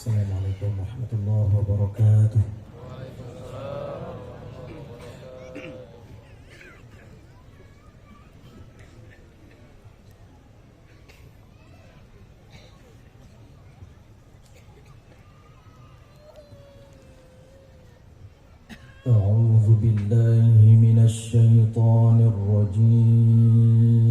Assalamualaikum warahmatullahi wabarakatuh. A'udzu billahi minasy syaithanir rajim.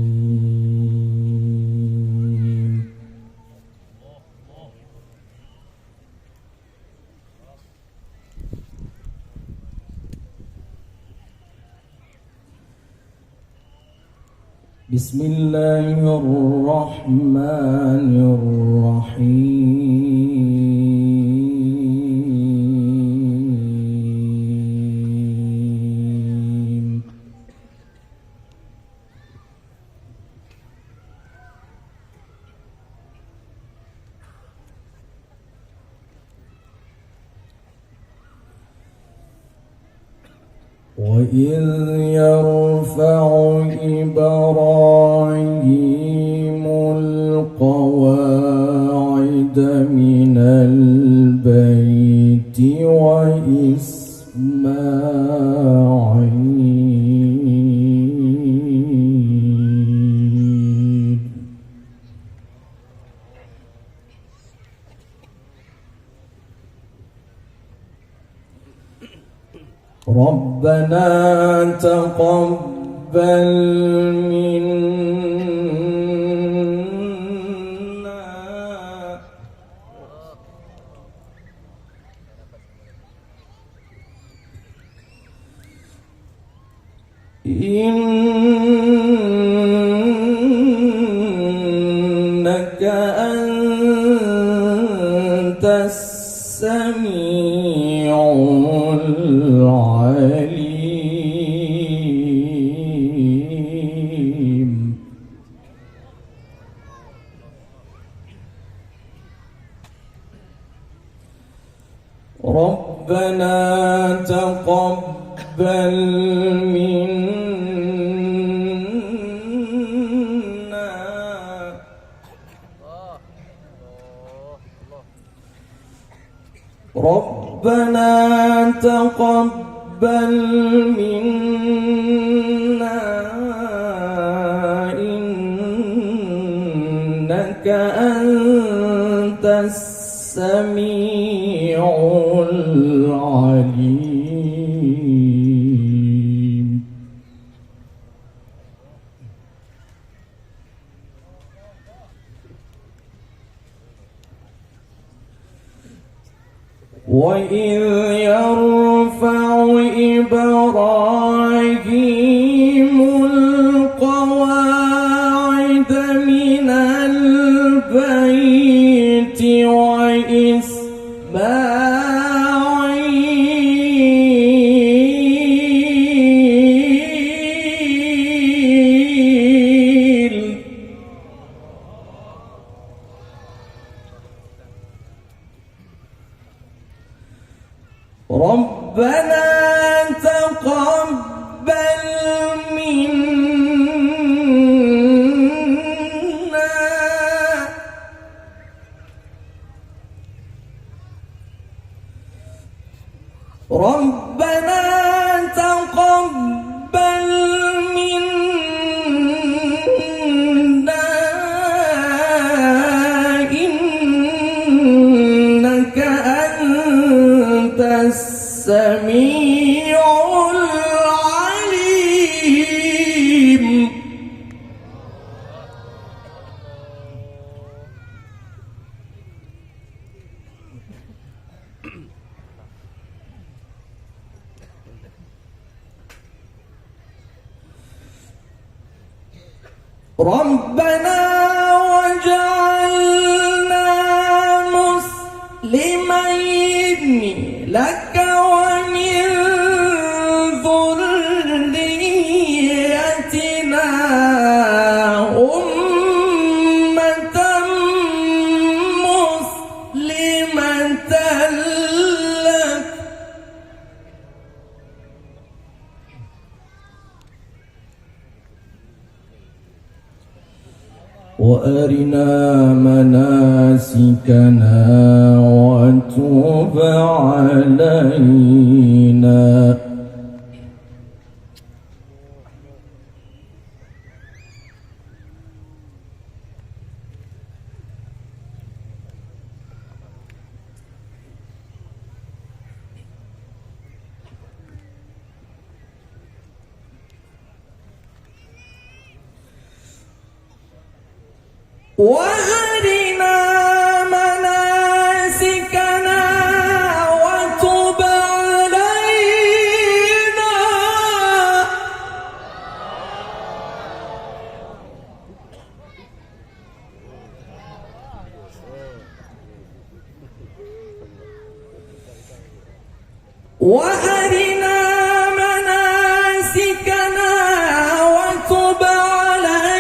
Bismillahirrahmanirrahim. وَإِذْ يَرْفَعُ إِبْرَاهِيمُ الْقَوَاعِدَ مِنَ الْبَيْتِ وَإِسْمَاعِيلُ رَبَّنَا تَقَبَّلْ مِنَّا إِنَّكَ أَنْتَ السَّمِيعُ الْعَلِيمُ رَبَّنَا تَقَبَّلْ مِنَّا رَبَّنَا تَقَبَّلْ مِنَّا إِنَّكَ أَنْتَ السَّمِيعُ الْعَلِيمُ وَإِذْ يَرْفَعُ إِبْرَاهِيمُ الْقَوَاعِدَ مِنَ الْبَيْتِ وَإِسْمَاعِيلَ رَبَّنَا تَقَبَّلْ مِنَّا رَبَّنَا تَقَبَّلْ مِنَّا إِنَّكَ أَنْتَ السَّمِيعُ الْعَلِيمُ رَبَّنَا وَاجْعَلْنَا مُسْلِمَيْنِ لَكَ وَمِنْ ذُرِّيَّتِنَا أُمَّةً مُسْلِمَةً لَكَ وَأَرِنَا مَنَاسِكَنَا وتب علينا. وأرنا مناسكنا وتب علينا. وأرنا مناسكنا وتب علينا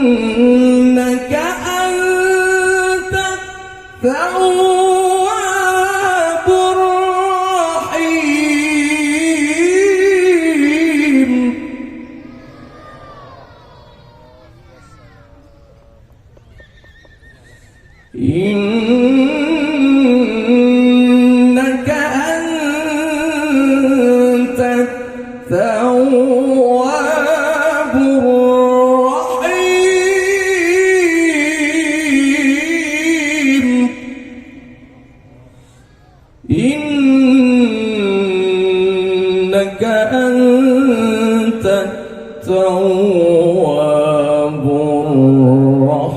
إنك أنت التواب الرحيم. إنك أنت التواب الرحيم. إنك أنت التواب الرحيم.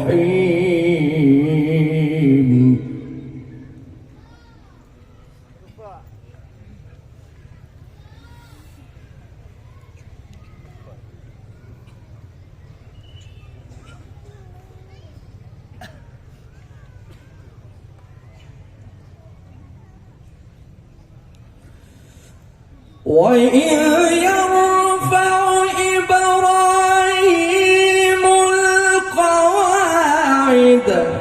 وإذ يرفع إبراهيم القواعد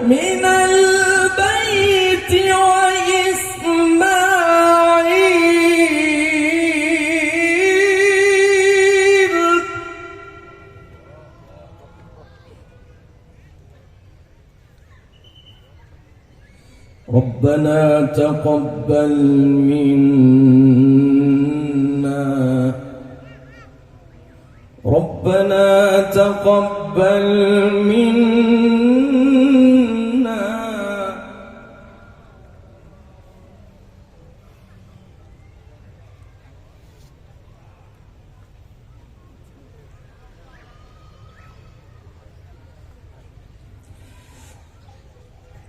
من البيت وإسماعيل ربنا تقبل منا ربنا تقبل منا.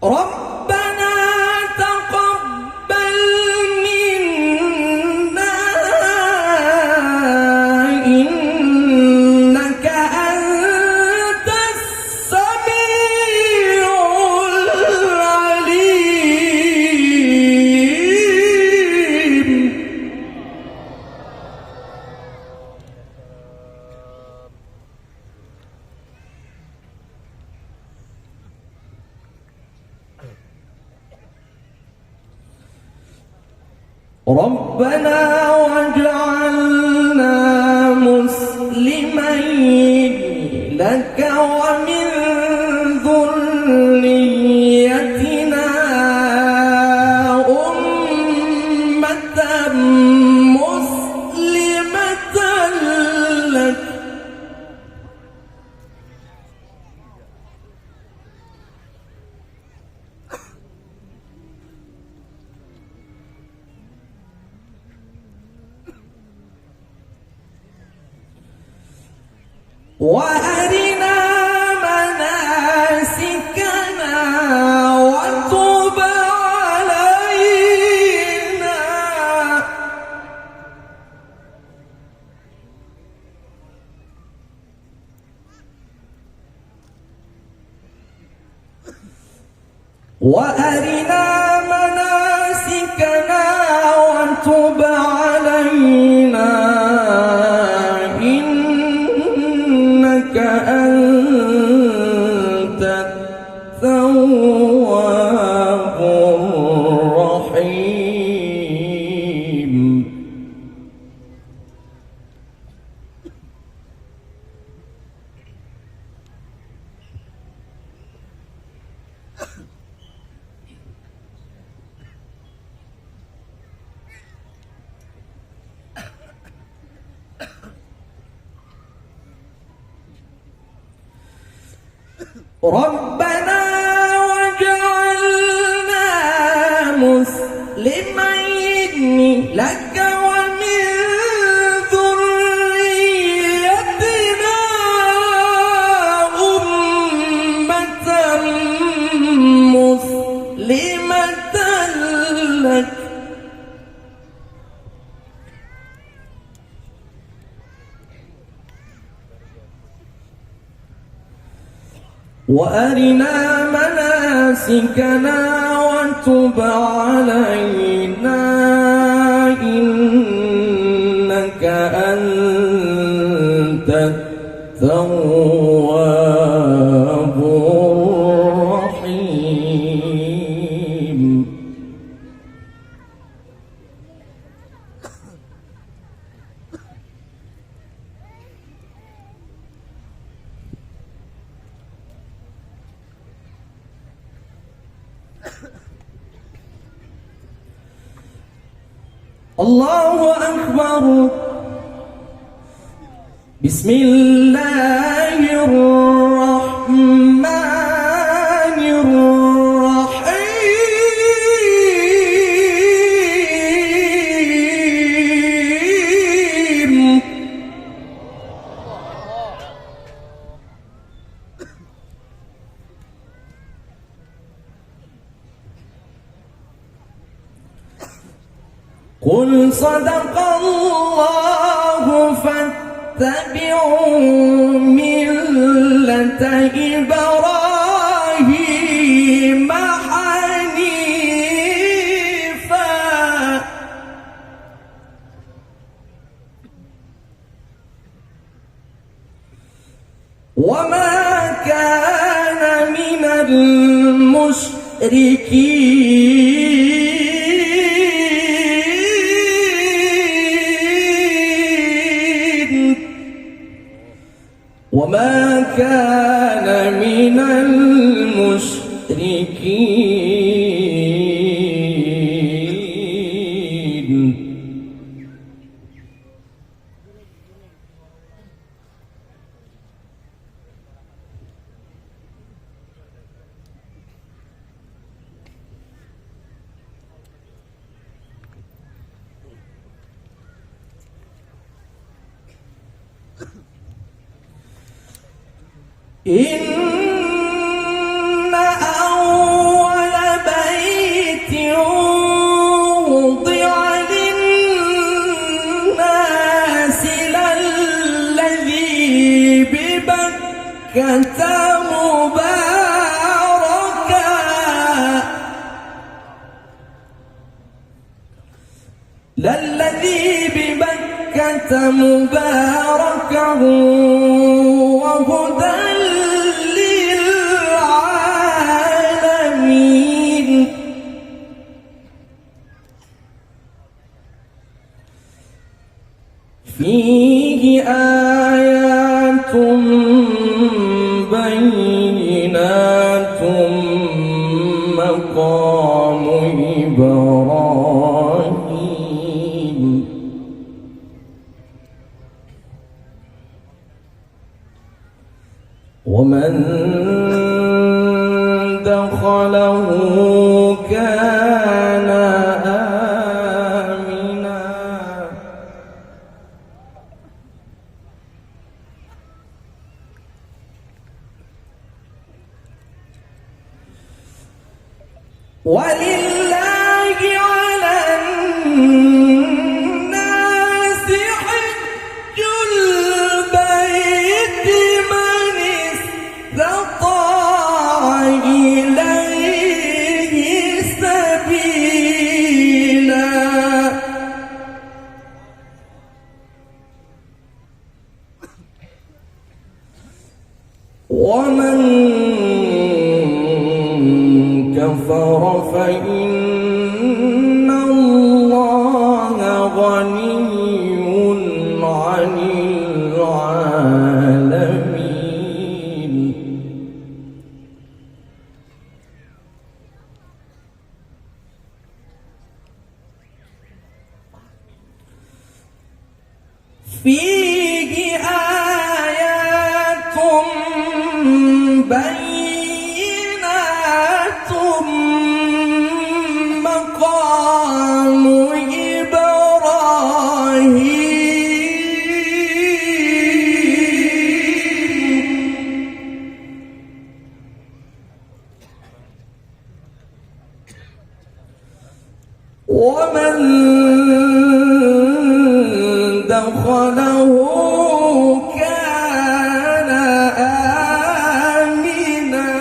ربنا تقبل منا إنك أنت السميع العليم. ربنا واجعلنا مسلمين لك ومن ذريتنا أمة مسلمة لك وأرنا مناسكنا وتب علينا. وأرنا مناسكنا وتب علينا إنك أنت التواب الرحيم. ربنا وجعلنا مسلمين لك ومن ذريتنا أمة مسلمة لك وأرنا مناسكنا وتب علينا إنك أنت التواب الرحيم. الله أكبر. بسم الله الرحمن الرحيم. قل صدق الله فاتبعوا ملة إبراهيم حنيفا وما كان من المشركين. وما كان من المشركين. إن أول بيت وضع للناس للذي ببكة مباركا وهدى للعالمين. فيه آيات بينات مقام إبراهيم. ومن دخله كان آمنا. ولله على الناس حج البيت من استطاع إليه سبيلا. ومن كفر فإن الله غني عن العالمين. فيه آيات بينات مقام ومن دخله كان آمنا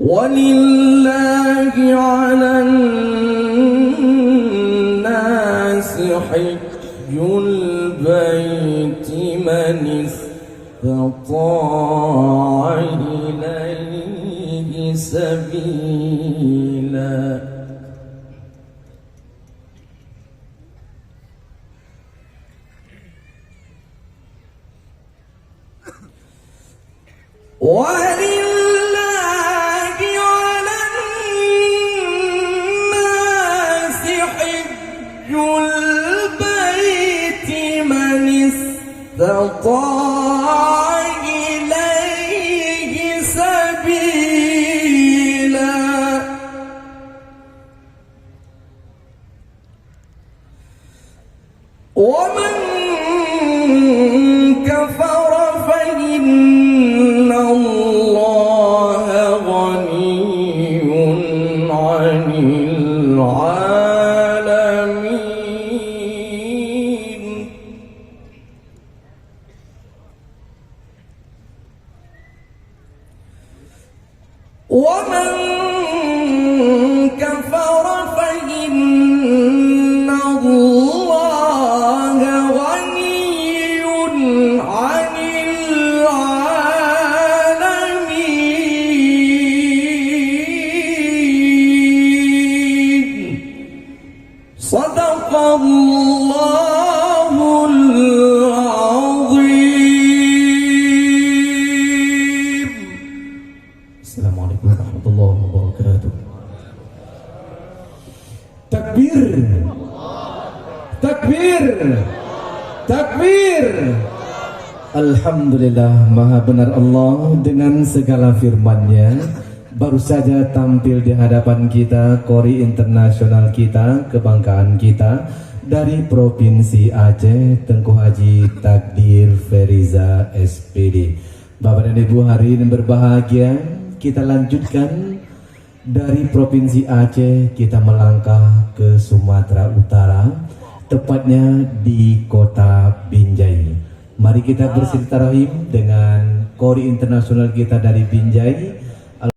ولله على الناس حج البيت من استطاع إليه سبيلا ولله على الناس حج البيت من استطاع إليه سبيلا ومن كفر فإن الله غني عن العالمين ومن كفر فإن الله غني عن العالمين صدق الله العظيم. Assalamualaikum warahmatullahi wabarakatuh. Takbir, takbir, takbir. Alhamdulillah, maha benar Allah dengan segala firman-Nya. Baru saja tampil di hadapan kita Qori internasional kita, kebanggaan kita dari Provinsi Aceh, Tengku Haji Takdir Feriza SPD. Bapak dan Ibu, hari ini berbahagia kita lanjutkan dari Provinsi Aceh, kita melangkah ke Sumatera Utara, tepatnya di kota Binjai. Mari kita bersilaturahim dengan Qori internasional kita dari Binjai,